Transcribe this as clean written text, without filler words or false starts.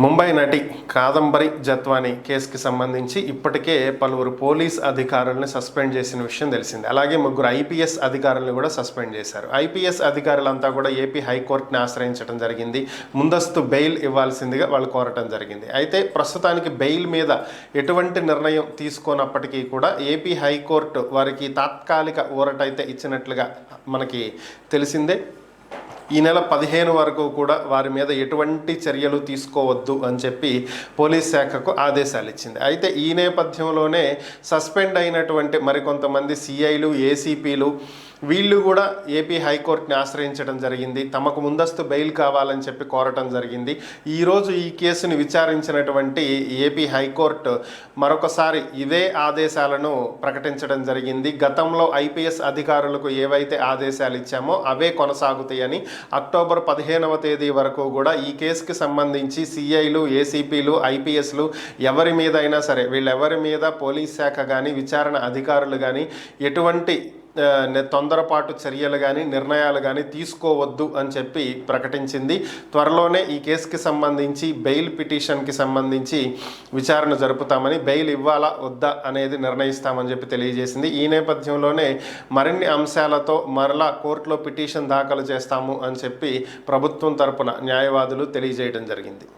ముంబై నటి కాదంబరి జత్వానీ కేసుకి సంబంధించి ఇప్పటికే పలువురు పోలీస్ అధికారులను సస్పెండ్ చేసిన విషయం తెలిసింది. అలాగే ముగ్గురు ఐపీఎస్ అధికారులను కూడా సస్పెండ్ చేశారు. ఐపీఎస్ అధికారులంతా కూడా ఏపీ హైకోర్టుని ఆశ్రయించడం జరిగింది. ముందస్తు బెయిల్ ఇవ్వాల్సిందిగా వాళ్ళు కోరటం జరిగింది. అయితే ప్రస్తుతానికి బెయిల్ మీద ఎటువంటి నిర్ణయం తీసుకోనప్పటికీ కూడా ఏపీ హైకోర్టు వారికి తాత్కాలిక ఊరటైతే ఇచ్చినట్లుగా మనకి తెలిసిందే. ఈ నెల 15 వరకు కూడా వారి మీద ఎటువంటి చర్యలు తీసుకోవద్దు అని చెప్పి పోలీస్ శాఖకు ఆదేశాలు ఇచ్చింది. అయితే ఈ నేపథ్యంలోనే సస్పెండ్ అయినటువంటి మరికొంతమంది సిఐలు, ఏసీపీలు వీళ్ళు కూడా ఏపీ హైకోర్టుని ఆశ్రయించడం జరిగింది. తమకు ముందస్తు బెయిల్ కావాలని చెప్పి కోరటం జరిగింది. ఈరోజు ఈ కేసుని విచారించినటువంటి ఏపీ హైకోర్టు మరొకసారి ఇదే ఆదేశాలను ప్రకటించడం జరిగింది. గతంలో ఐపీఎస్ అధికారులకు ఏవైతే ఆదేశాలు ఇచ్చామో అవే కొనసాగుతాయని, అక్టోబర్ 15వ తేదీ వరకు కూడా ఈ కేసుకి సంబంధించి సిఐలు, ఏసీపీలు, ఐపీఎస్లు ఎవరి మీద అయినా సరే వీళ్ళెవరి మీద పోలీస్ శాఖ కానీ విచారణ అధికారులు కానీ ఎటువంటి తొందరపాటు చర్యలు కానీ నిర్ణయాలు కానీ తీసుకోవద్దు అని చెప్పి ప్రకటించింది. త్వరలోనే ఈ కేసుకి సంబంధించి బెయిల్ పిటిషన్కి సంబంధించి విచారణ జరుపుతామని, బెయిల్ ఇవ్వాలా వద్దా అనేది నిర్ణయిస్తామని చెప్పి తెలియజేసింది. ఈ నేపథ్యంలోనే మరిన్ని అంశాలతో మరలా కోర్టులో పిటిషన్ దాఖలు చేస్తాము అని చెప్పి ప్రభుత్వం తరపున న్యాయవాదులు తెలియజేయడం జరిగింది.